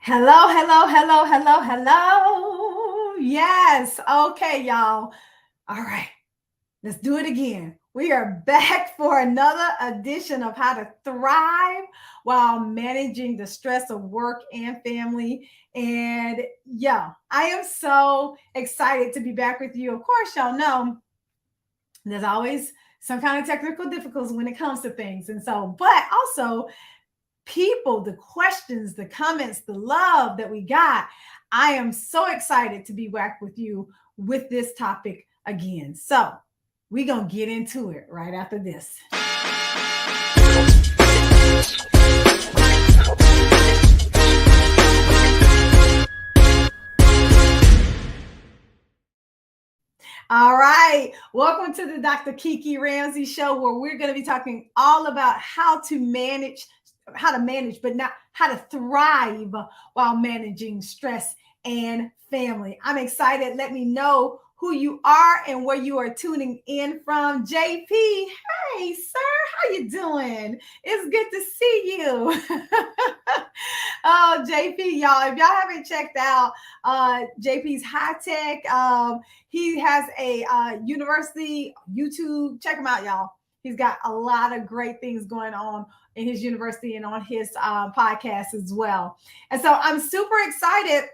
Hello, hello, hello, hello, hello. Yes. Okay, y'all. All right. Let's do it again. We are back for another edition of How to Thrive while managing the stress of work and family. And yeah, I am so excited to be back with you. Of course, y'all know there's always some kind of technical difficulties when it comes to things. And so, but also people, the questions, the comments, the love that we got. I am so excited to be back with you with this topic again. So we're going to get into it right after this. All right. Welcome to the Dr. Kiki Ramsey Show, where we're going to be talking all about how to manage, but not how to thrive while managing stress and family. I'm excited. Let me know who you are and where you are tuning in from. JP, hey, sir, how you doing? It's good to see you. Oh, JP, y'all, if y'all haven't checked out JP's High Tech, he has a university YouTube. Check him out, y'all. He's got a lot of great things going on in his university and on his podcast as well. And so I'm super excited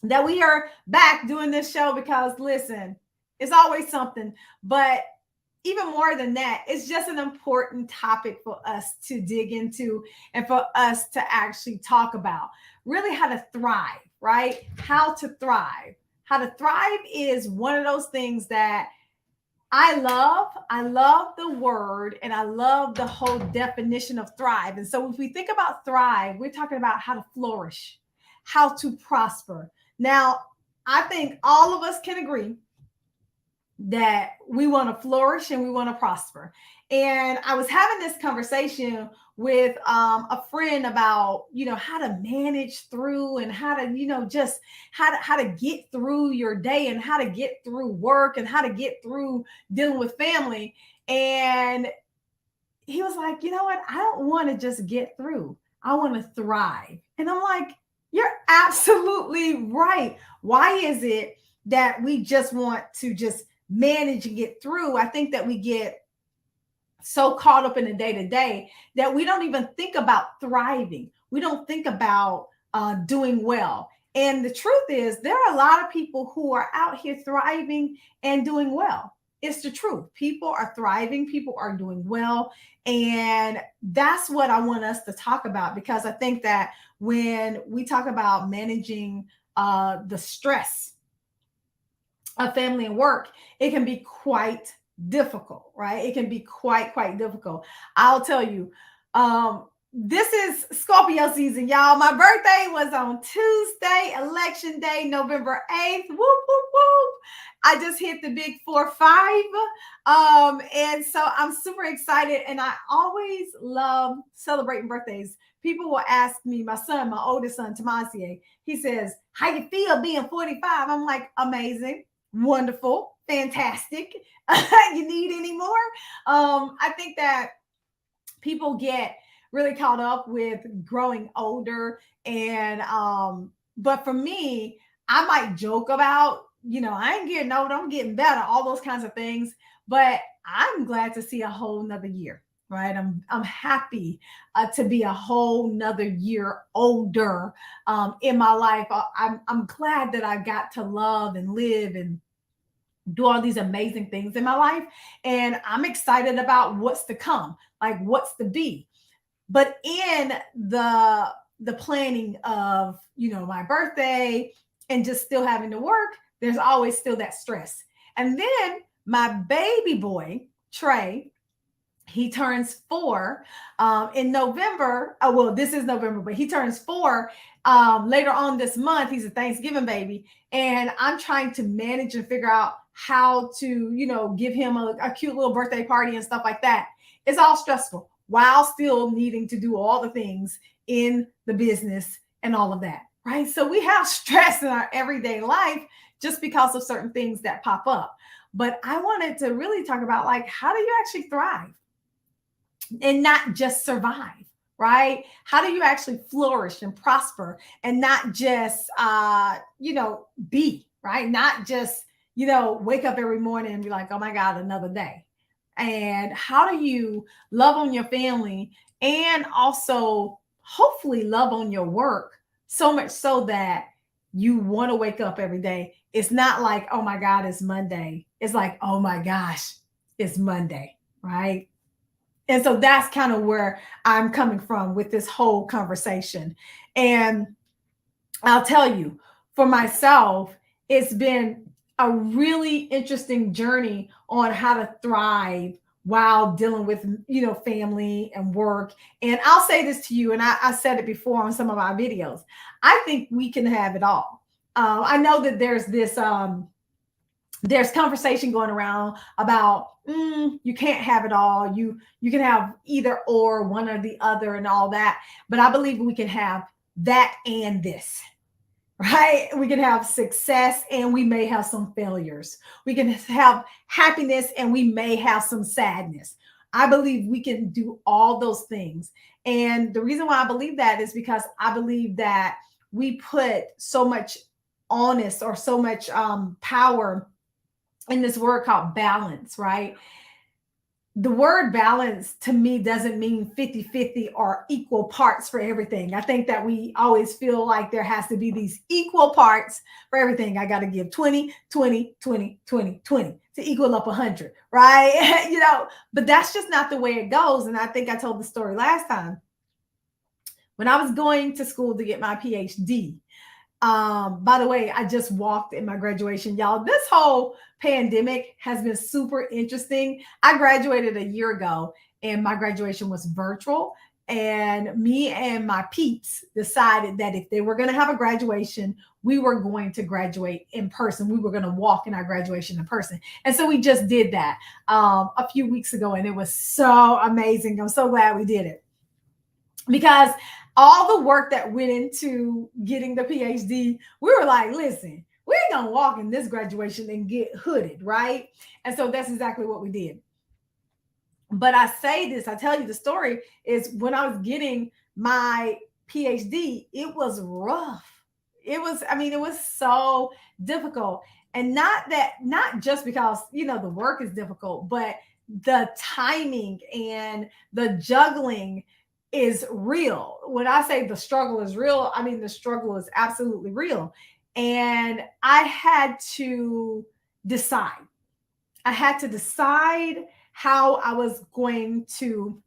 that we are back doing this show because, listen, it's always something. But even more than that, it's just an important topic for us to dig into and for us to actually talk about. Really, how to thrive, right? How to thrive. How to thrive is one of those things that I love. I love the word and I love the whole definition of thrive. And so if we think about thrive, we're talking about how to flourish, how to prosper. Now, I think all of us can agree that we want to flourish and we want to prosper. And I was having this conversation with a friend about, how to manage through and how to, just how to get through your day and how to get through work and how to get through dealing with family. And he was like, you know what? I don't want to just get through. I want to thrive. And I'm like, you're absolutely right. Why is it that we just want to just manage and get through? I think that we get so caught up in the day to day that we don't even think about thriving. We don't think about doing well. And the truth is, there are a lot of people who are out here thriving and doing well. It's the truth. People are thriving, people are doing well. And that's what I want us to talk about, because I think that when we talk about managing the stress of family and work, it can be quite difficult, right? It can be quite difficult. I'll tell you, this is Scorpio season, y'all. My birthday was on Tuesday, election day, November 8th. Whoop, whoop, whoop. I just hit the big 4-5. And so I'm super excited. And I always love celebrating birthdays. People will ask me, my son, my oldest son, Tomasier, he says, how you feel being 45? I'm like, amazing, wonderful, fantastic. You need any more? I think that people get really caught up with growing older. And but for me, I might joke about, I ain't getting old, I'm getting better, all those kinds of things. But I'm glad to see a whole nother year, right? I'm happy to be a whole nother year older in my life. I'm glad that I got to love and live and do all these amazing things in my life. And I'm excited about what's to come, like what's to be. But in the planning of, my birthday and just still having to work, there's always still that stress. And then my baby boy, Trey, he turns 4 in November. Oh, well, this is November, but he turns 4 later on this month. He's a Thanksgiving baby. And I'm trying to manage and figure out how to, give him a cute little birthday party and stuff like that. It's all stressful while still needing to do all the things in the business and all of that, right? So we have stress in our everyday life just because of certain things that pop up. But I wanted to really talk about, like, how do you actually thrive and not just survive, right? How do you actually flourish and prosper and not just, be, right? Not just, wake up every morning and be like, oh my God, another day. And how do you love on your family and also hopefully love on your work so much so that you want to wake up every day? It's not like, oh my God, it's Monday. It's like, oh my gosh, it's Monday, right? And so that's kind of where I'm coming from with this whole conversation. And I'll tell you, for myself, it's been a really interesting journey on how to thrive while dealing with, family and work. And I'll say this to you, and I said it before on some of my videos. I think we can have it all. I know that there's conversation going around about you can't have it all. You can have either or, one or the other, and all that. But I believe we can have that and this, right? We can have success and we may have some failures. We can have happiness and we may have some sadness. I believe we can do all those things. And the reason why I believe that is because I believe that we put so much honest or so much power in this word called balance, right? The word balance to me doesn't mean 50-50 or equal parts for everything. I think that we always feel like there has to be these equal parts for everything. I got to give 20, 20, 20, 20, 20 to equal up 100, right? But that's just not the way it goes. And I think I told the story last time. When I was going to school to get my PhD, by the way, I just walked in my graduation, y'all. This whole pandemic has been super interesting. I graduated a year ago and my graduation was virtual. And me and my peeps decided that if they were going to have a graduation, we were going to graduate in person. We were going to walk in our graduation in person. And so we just did that a few weeks ago. And it was so amazing. I'm so glad we did it because all the work that went into getting the PhD, we were like, listen, we ain't gonna walk in this graduation and get hooded, right? And so that's exactly what we did. But I say this, I tell you the story is when I was getting my PhD, it was rough. It was so difficult. And not just because, the work is difficult, but the timing and the juggling is real. When I say the struggle is real, I mean the struggle is absolutely real. And I had to decide. I had to decide how I was going to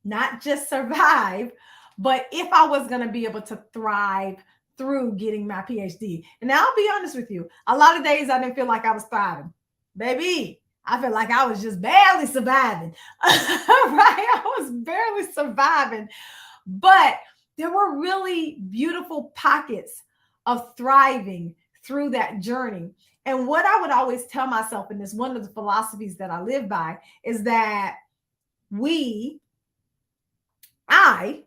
not just survive, but if I was going to be able to thrive through getting my PhD. And now I'll be honest with you, a lot of days I didn't feel like I was thriving. Baby, I felt like I was just barely surviving. Right? I was barely surviving. But there were really beautiful pockets of thriving through that journey. And what I would always tell myself, and this one of the philosophies that I live by, is that I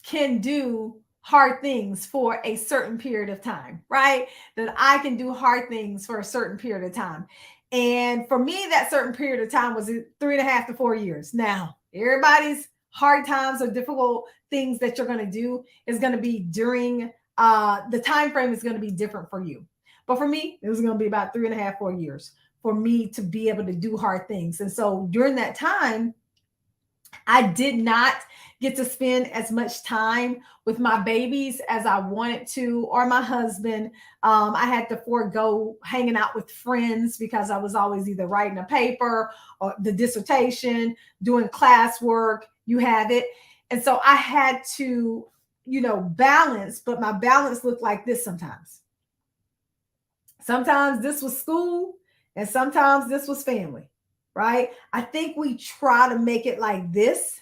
can do hard things for a certain period of time, right? That I can do hard things for a certain period of time. And for me, that certain period of time was 3.5 to 4 years. Now, everybody's hard times or difficult things that you're going to do is going to be during the time frame is going to be different for you. But for me, it was going to be about 3.5, 4 years for me to be able to do hard things. And so during that time, I did not get to spend as much time with my babies as I wanted to, or my husband. I had to forego hanging out with friends because I was always either writing a paper or the dissertation, doing classwork, you have it. And so I had to, balance, but my balance looked like this sometimes. Sometimes this was school and sometimes this was family, right? I think we try to make it like this,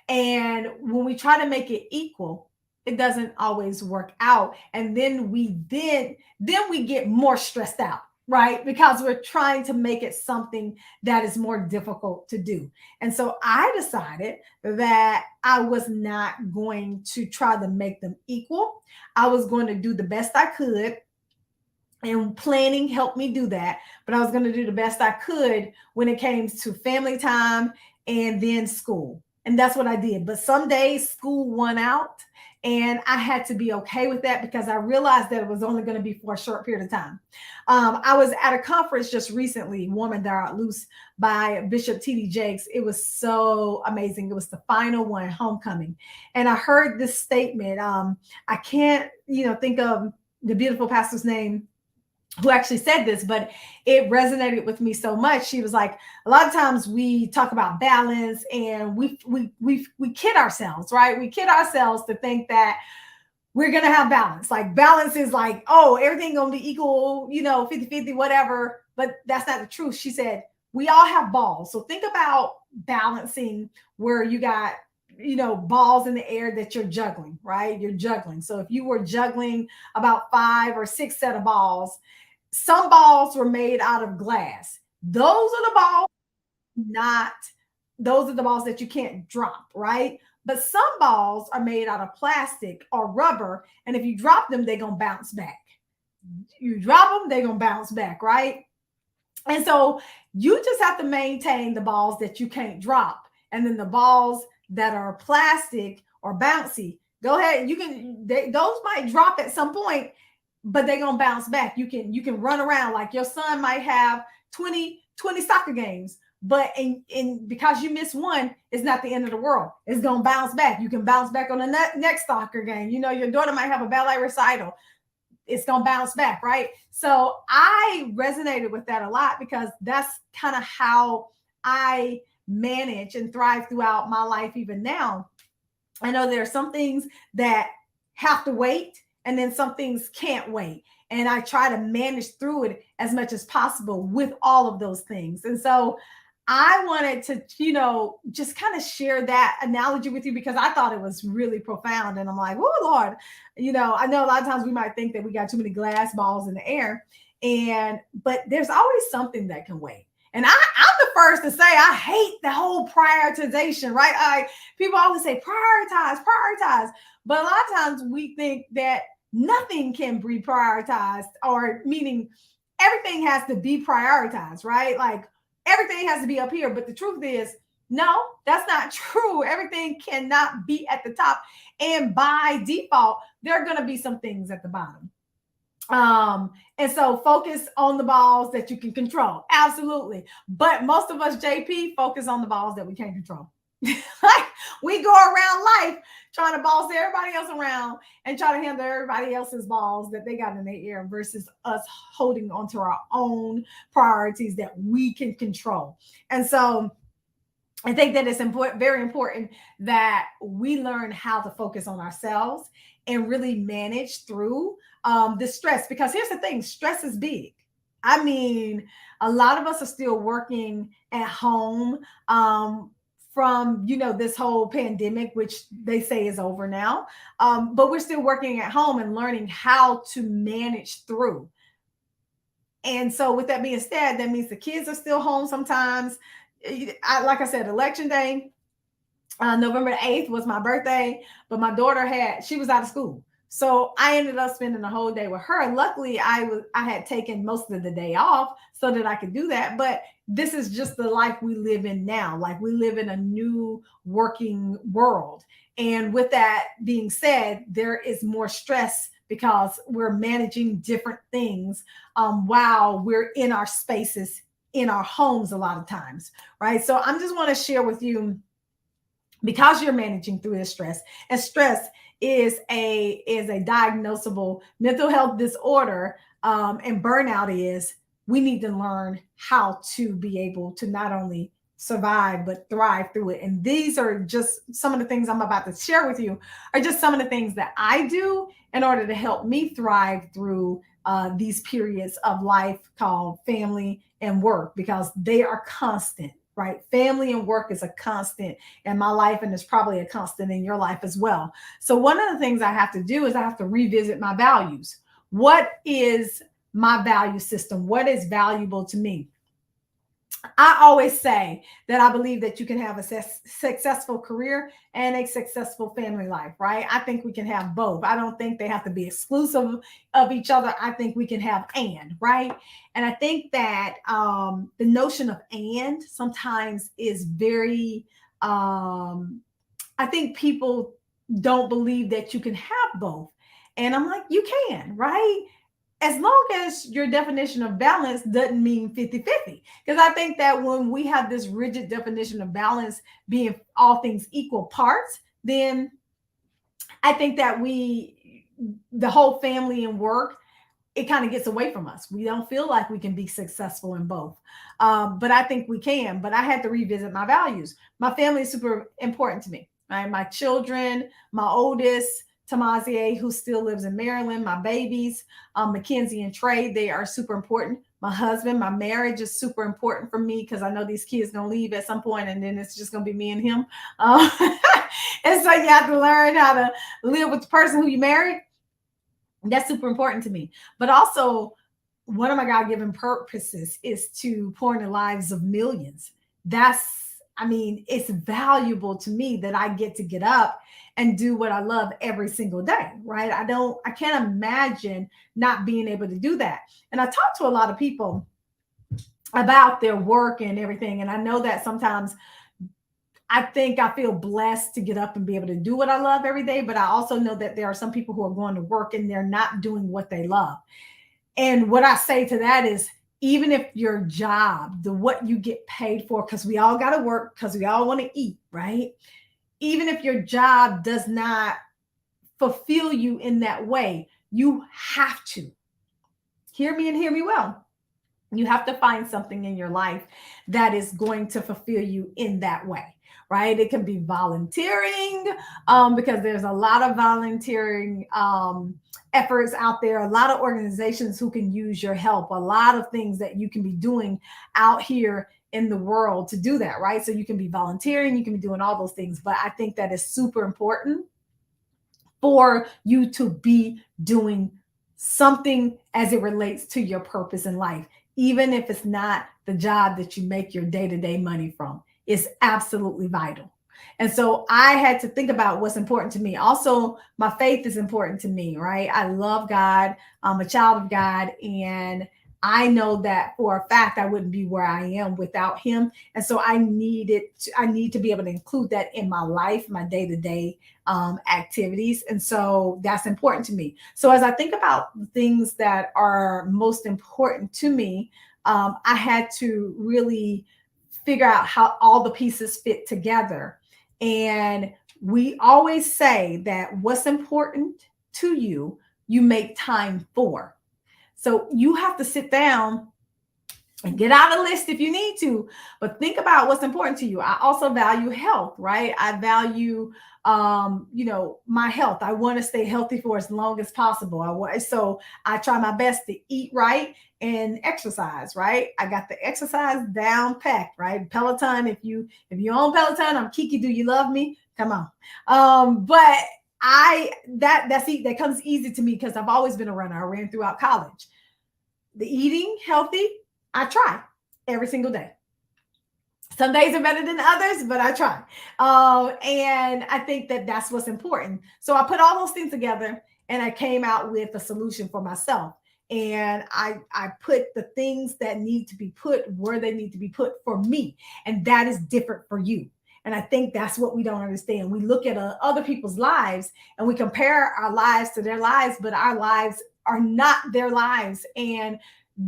and when we try to make it equal, it doesn't always work out. And then we get more stressed out, right? Because we're trying to make it something that is more difficult to do. And so I decided that I was not going to try to make them equal. I was going to do the best I could. And planning helped me do that. But I was going to do the best I could when it came to family time and then school. And that's what I did. But some days school won out, and I had to be okay with that because I realized that it was only going to be for a short period of time. I was at a conference just recently, Woman Thou Art Loose by Bishop T.D. Jakes. It was so amazing. It was the final one, Homecoming. And I heard this statement. I can't, think of the beautiful pastor's name who actually said this, but it resonated with me so much. She was like, a lot of times we talk about balance and we kid ourselves, right? We kid ourselves to think that we're going to have balance. Like balance is like, oh, everything going to be equal, 50-50, whatever. But that's not the truth. She said, we all have balls. So think about balancing where you got, balls in the air that you're juggling, right? You're juggling. So if you were juggling about 5 or 6 set of balls, some balls were made out of glass. Those are the balls, not those are the balls that you can't drop, right? But some balls are made out of plastic or rubber, and if you drop them, they're gonna bounce back. You drop them, they're gonna bounce back, right? And so you just have to maintain the balls that you can't drop, and then the balls that are plastic or bouncy, go ahead. Those might drop at some point, but they're gonna bounce back. You can run around. Like your son might have 20 soccer games, but in because you miss one, it's not the end of the world. It's gonna bounce back. You can bounce back on the next soccer game. Your daughter might have a ballet recital. It's gonna bounce back, right? So I resonated with that a lot because that's kind of how I manage and thrive throughout my life. Even now, I know there are some things that have to wait, and then some things can't wait. And I try to manage through it as much as possible with all of those things. And so I wanted to, just kind of share that analogy with you because I thought it was really profound. And I'm like, oh, Lord, I know a lot of times we might think that we got too many glass balls in the air. But there's always something that can wait. And I'm the first to say I hate the whole prioritization, right? People always say prioritize. But a lot of times we think that nothing can be prioritized, or meaning everything has to be prioritized, right? Like everything has to be up here. But the truth is, no, that's not true. Everything cannot be at the top. And by default, there are going to be some things at the bottom. And so focus on the balls that you can control. Absolutely. But most of us, JP, focus on the balls that we can't control. Like we go around life trying to boss everybody else around and try to handle everybody else's balls that they got in their ear versus us holding onto our own priorities that we can control. And so I think that it's very important that we learn how to focus on ourselves and really manage through the stress. Because here's the thing, stress is big. I mean, a lot of us are still working at home from, this whole pandemic, which they say is over now. But we're still working at home and learning how to manage through. And so with that being said, that means the kids are still home sometimes. Like I said, election day, November 8th was my birthday, but my daughter she was out of school. So I ended up spending the whole day with her. And luckily I had taken most of the day off so that I could do that. But this is just the life we live in now. Like we live in a new working world. And with that being said, there is more stress because we're managing different things while we're in our spaces, in our homes a lot of times, right? So I'm just want to share with you, because you're managing through this stress, and stress is a diagnosable mental health disorder, and burnout is, we need to learn how to be able to not only survive but thrive through it. And these are just some of the things I'm about to share with you, are just some of the things that I do in order to help me thrive through these periods of life called family and work, because they are constant, right? Family and work is a constant in my life, and it's probably a constant in your life as well. So one of the things I have to do is I have to revisit my values. What is my value system? What is valuable to me? I always say that I believe that you can have a successful career and a successful family life, right? I think we can have both. I don't think they have to be exclusive of each other. I think we can have right? And I think that the notion of sometimes is very I think people don't believe that you can have both. And I'm like, you can, right? As long as your definition of balance doesn't mean 50-50. Because I think that when we have this rigid definition of balance being all things equal parts, then I think that the whole family and work, it kind of gets away from us. We don't feel like we can be successful in both. But I think we can. But I had to revisit my values. My family is super important to me. Right? My children, my oldest, Tamazier, who still lives in Maryland, my babies, Mackenzie and Trey, they are super important. My husband, my marriage is super important for me because I know these kids gonna leave at some point, and then it's just gonna be me and him. Uh, and so you have to learn how to live with the person who you married. That's super important to me. But also, one of my God-given purposes is to pour in the lives of millions. I mean, it's valuable to me that I get up and do what I love every single day, right? I can't imagine not being able to do that. And I talk to a lot of people about their work and everything. And I know that sometimes I think I feel blessed to get up and be able to do what I love every day. But I also know that there are some people who are going to work and they're not doing what they love. And what I say to that is, even if your job, what you get paid for, because we all got to work, because we all want to eat, right? Even if your job does not fulfill you in that way, you have to hear me and hear me well. You have to find something in your life that is going to fulfill you in that way, right? It can be volunteering, because there's a lot of volunteering efforts out there, a lot of organizations who can use your help, a lot of things that you can be doing out here in the world to do that, right? So you can be volunteering, you can be doing all those things. But I think that is super important for you to be doing something as it relates to your purpose in life, even if it's not the job that you make your day-to-day money from. It's absolutely vital. And so I had to think about what's important to me. Also, my faith is important to me, right? I love God. I'm a child of God. And I know that for a fact I wouldn't be where I am without him. And so I need to be able to include that in my life, my day-to-day activities. And so that's important to me. So as I think about the things that are most important to me, I had to really figure out how all the pieces fit together. And we always say that what's important to you, you make time for. So you have to sit down and get out a list if you need to, but think about what's important to you. I also value health, right? I value, my health. I want to stay healthy for as long as possible. So I try my best to eat right and exercise, right? I got the exercise down packed, right? Peloton. If you own Peloton, I'm Kiki. Do you love me? Come on. But that comes easy to me because I've always been a runner. I ran throughout college. The eating healthy, I try every single day. Some days are better than others, but I try. And I think that that's what's important. So I put all those things together and I came out with a solution for myself. And I put the things that need to be put where they need to be put for me. And that is different for you. And I think that's what we don't understand. We look at other people's lives and we compare our lives to their lives, but our lives are not their lives. And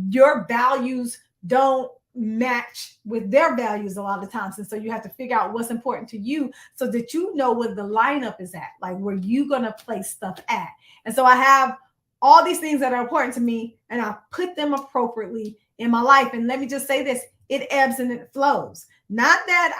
your values don't match with their values a lot of times. And so you have to figure out what's important to you so that you know where the lineup is at, like where you're going to place stuff at. And so I have all these things that are important to me and I put them appropriately in my life. And let me just say this, it ebbs and it flows. Not that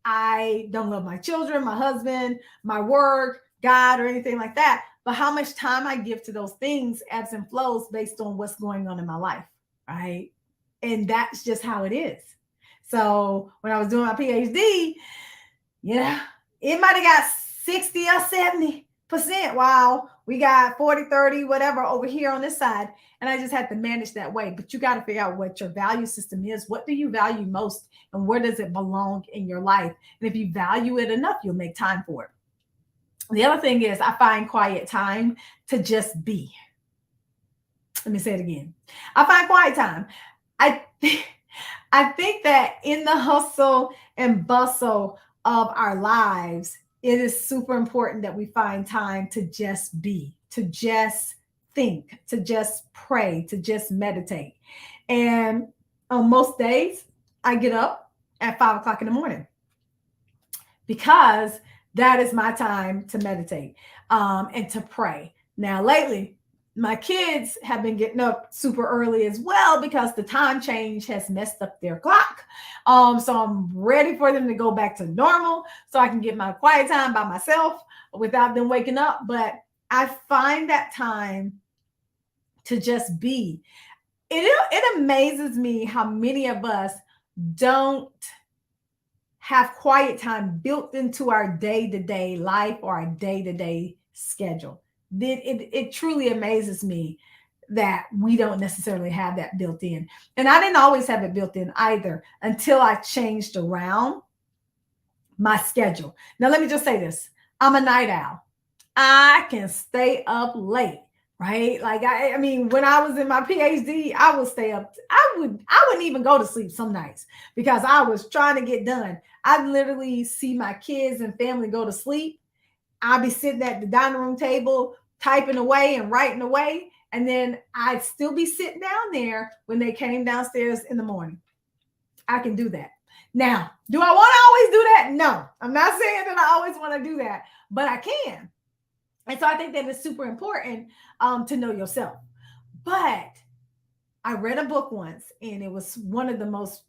I don't love my children, my husband, my work, God, or anything like that. But how much time I give to those things ebbs and flows based on what's going on in my life, right? And that's just how it is. So when I was doing my PhD, it might have got 60 or 70%. Wow, we got 40, 30, whatever over here on this side. And I just had to manage that way. But you got to figure out what your value system is. What do you value most? And where does it belong in your life? And if you value it enough, you'll make time for it. The other thing is I find quiet time to just be. Let me say it again. I find quiet time. I think that in the hustle and bustle of our lives, it is super important that we find time to just be, to just think, to just pray, to just meditate. And on most days, I get up at 5 o'clock in the morning because that is my time to meditate and to pray. Now, lately, my kids have been getting up super early as well because the time change has messed up their clock. So I'm ready for them to go back to normal so I can get my quiet time by myself without them waking up. But I find that time to just be. It amazes me how many of us don't have quiet time built into our day-to-day life or our day-to-day schedule. It truly amazes me that we don't necessarily have that built in. And I didn't always have it built in either until I changed around my schedule. Now, let me just say this. I'm a night owl. I can stay up late, right? Like I mean, when I was in my PhD, I would stay up. I wouldn't even go to sleep some nights because I was trying to get done. I'd literally see my kids and family go to sleep. I'd be sitting at the dining room table, typing away and writing away. And then I'd still be sitting down there when they came downstairs in the morning. I can do that. Now, do I want to always do that? No, I'm not saying that I always want to do that, but I can. And so I think that it's super important to know yourself. But I read a book once, and it was one of the most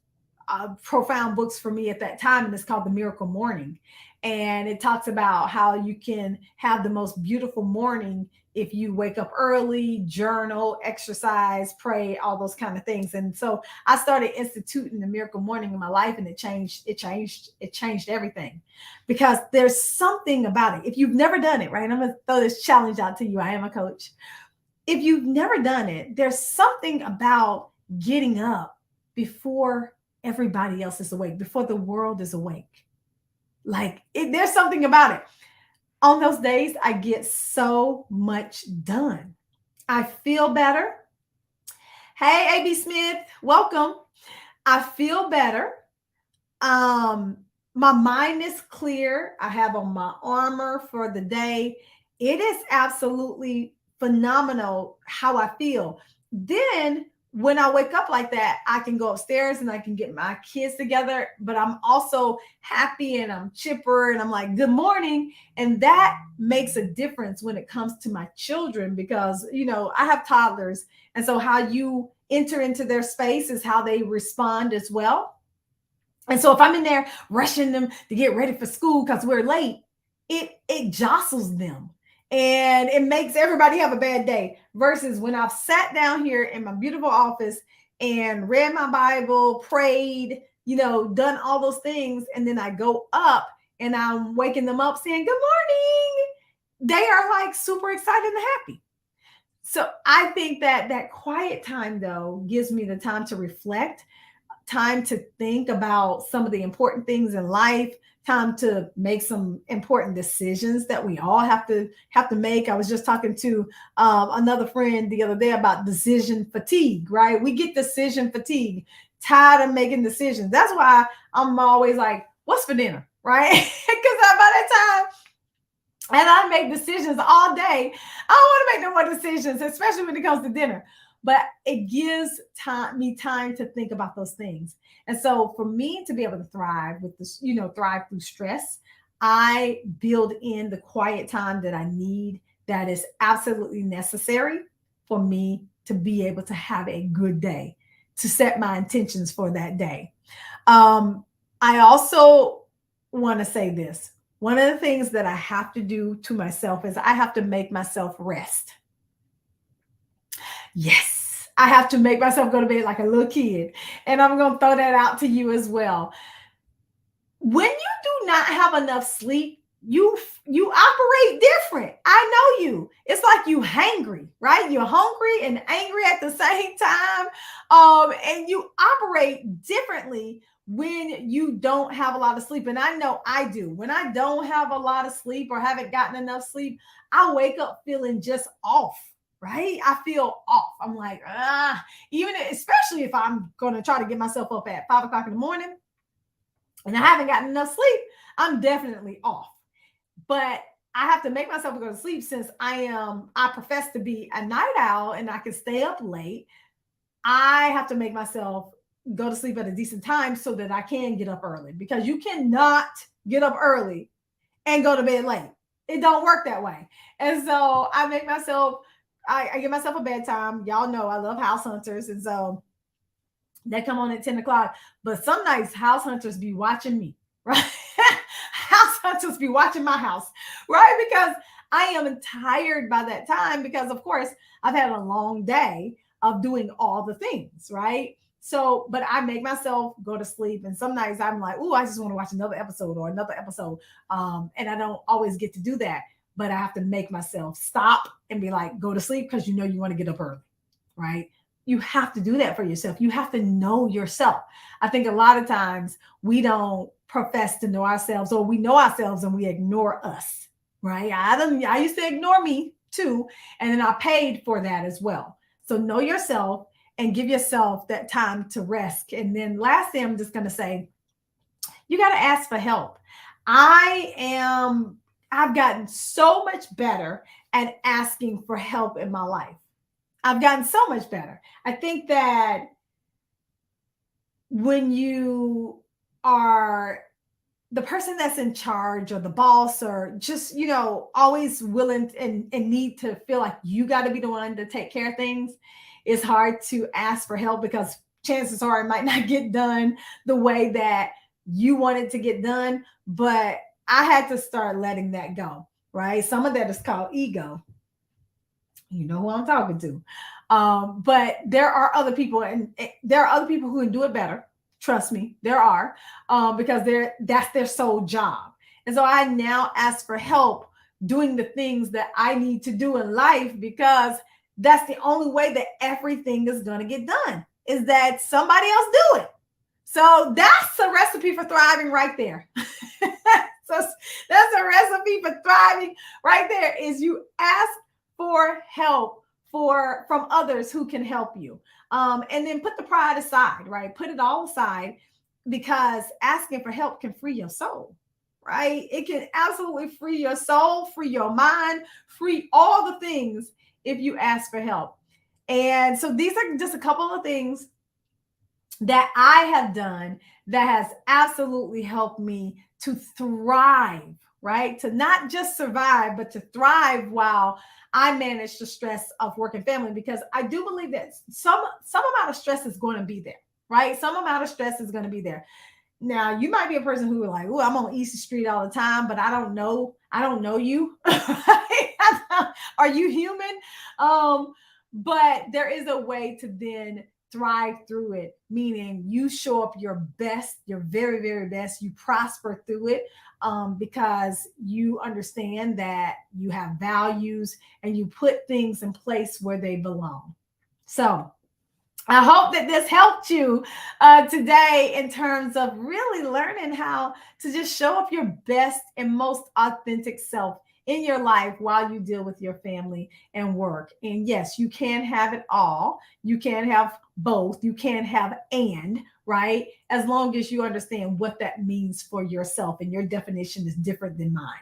profound books for me at that time, and it's called The Miracle Morning. And it talks about how you can have the most beautiful morning if you wake up early, journal, exercise, pray, all those kind of things. And so I started instituting the miracle morning in my life, and it changed everything because there's something about it. If you've never done it, right? I'm going to throw this challenge out to you. I am a coach. If you've never done it, there's something about getting up before everybody else is awake, before the world is awake. There's something about it. On those days, I get so much done. I feel better. Hey, AB Smith, welcome. I feel better. My mind is clear. I have on my armor for the day. It is absolutely phenomenal how I feel. Then when I wake up like that, I can go upstairs and I can get my kids together, but I'm also happy and I'm chipper and I'm like, good morning. And that makes a difference when it comes to my children because, I have toddlers. And so how you enter into their space is how they respond as well. And so if I'm in there rushing them to get ready for school because we're late, it jostles them. And it makes everybody have a bad day versus when I've sat down here in my beautiful office and read my Bible, prayed, done all those things. And then I go up and I'm waking them up saying, good morning. They are like super excited and happy. So I think that quiet time, though, gives me the time to reflect, time to think about some of the important things in life, time to make some important decisions that we all have to make. I was just talking to another friend the other day about decision fatigue, right? We get decision fatigue, tired of making decisions. That's why I'm always like, what's for dinner, right? Because by that time, and I make decisions all day, I don't want to make no more decisions, especially when it comes to dinner. But it gives me time to think about those things. And so for me to be able to thrive with this, thrive through stress, I build in the quiet time that I need that is absolutely necessary for me to be able to have a good day, to set my intentions for that day. I also want to say this. One of the things that I have to do to myself is I have to make myself rest. Yes, I have to make myself go to bed like a little kid. And I'm going to throw that out to you as well. When you do not have enough sleep, you operate different. I know you. It's like you hangry, right? You're hungry and angry at the same time. And you operate differently when you don't have a lot of sleep. And I know I do. When I don't have a lot of sleep or haven't gotten enough sleep, I wake up feeling just off. right? I feel off. I'm like, even especially if I'm going to try to get myself up at 5 o'clock in the morning and I haven't gotten enough sleep, I'm definitely off. But I have to make myself go to sleep since I profess to be a night owl and I can stay up late. I have to make myself go to sleep at a decent time so that I can get up early, because you cannot get up early and go to bed late. It don't work that way. And so I make myself, I give myself a bedtime. Y'all know I love House Hunters. And so they come on at 10 o'clock. But some nights House Hunters be watching me, right? House Hunters be watching my house, right? Because I am tired by that time because, of course, I've had a long day of doing all the things, right? So, but I make myself go to sleep. And some nights I'm like, oh, I just want to watch another episode or another episode. And I don't always get to do that. But I have to make myself stop and be like, go to sleep, because you know you want to get up early, right? You have to do that for yourself. You have to know yourself. I think a lot of times we don't profess to know ourselves, or we know ourselves and we ignore us, right? I used to ignore me too, and then I paid for that as well. So know yourself and give yourself that time to rest. And then lastly, I'm just going to say, you got to ask for help. I've gotten so much better at asking for help in my life. I've gotten so much better. I think that when you are the person that's in charge or the boss, or just, always willing and need to feel like you got to be the one to take care of things, it's hard to ask for help, because chances are it might not get done the way that you want it to get done. But I had to start letting that go, right? Some of that is called ego. You know who I'm talking to. But there are other people, and there are other people who can do it better. Trust me, there are, because that's their sole job. And so I now ask for help doing the things that I need to do in life, because that's the only way that everything is going to get done, is that somebody else do it. So that's a recipe for thriving right there. So that's a recipe for thriving right there, is you ask for help from others who can help you. And then put the pride aside, right? Put it all aside, because asking for help can free your soul, right? It can absolutely free your soul, free your mind, free all the things if you ask for help. And so these are just a couple of things that I have done that has absolutely helped me to thrive, right? To not just survive, but to thrive while I manage the stress of work and family, because I do believe that some amount of stress is going to be there, right? Some amount of stress is going to be there. Now, you might be a person who are like, oh, I'm on Easy Street all the time, but I don't know you. Are you human? But there is a way to then thrive through it, meaning you show up your best, your very, very best. You prosper through it, because you understand that you have values and you put things in place where they belong. So I hope that this helped you today in terms of really learning how to just show up your best and most authentic self in your life while you deal with your family and work. And yes, you can have it all. You can have both. You can have right? As long as you understand what that means for yourself, and your definition is different than mine.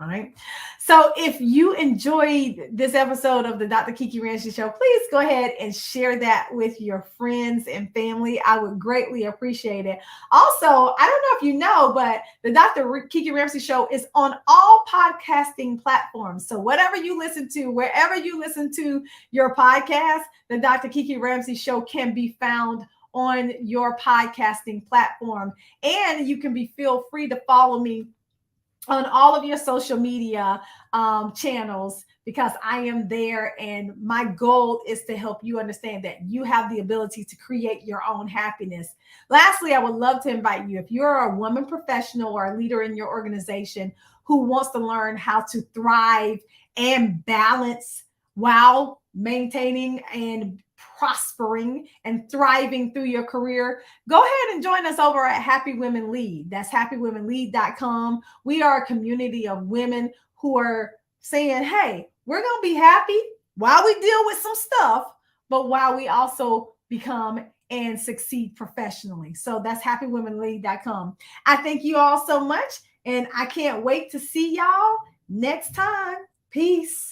All right. So if you enjoyed this episode of the Dr. Kiki Ramsey Show, please go ahead and share that with your friends and family. I would greatly appreciate it. Also, I don't know if you know, but the Dr. Kiki Ramsey Show is on all podcasting platforms. So whatever you listen to, wherever you listen to your podcast, the Dr. Kiki Ramsey Show can be found on your podcasting platform. And you can feel free to follow me on all of your social media channels, because I am there, and my goal is to help you understand that you have the ability to create your own happiness. Lastly, I would love to invite you, if you're a woman professional or a leader in your organization who wants to learn how to thrive and balance while maintaining and prospering and thriving through your career, go ahead and join us over at Happy Women Lead. That's happywomenlead.com. We are a community of women who are saying, hey, we're going to be happy, while we deal with some stuff, but while we also become and succeed professionally. So that's happywomenlead.com. I thank you all so much, and I can't wait to see y'all next time. Peace.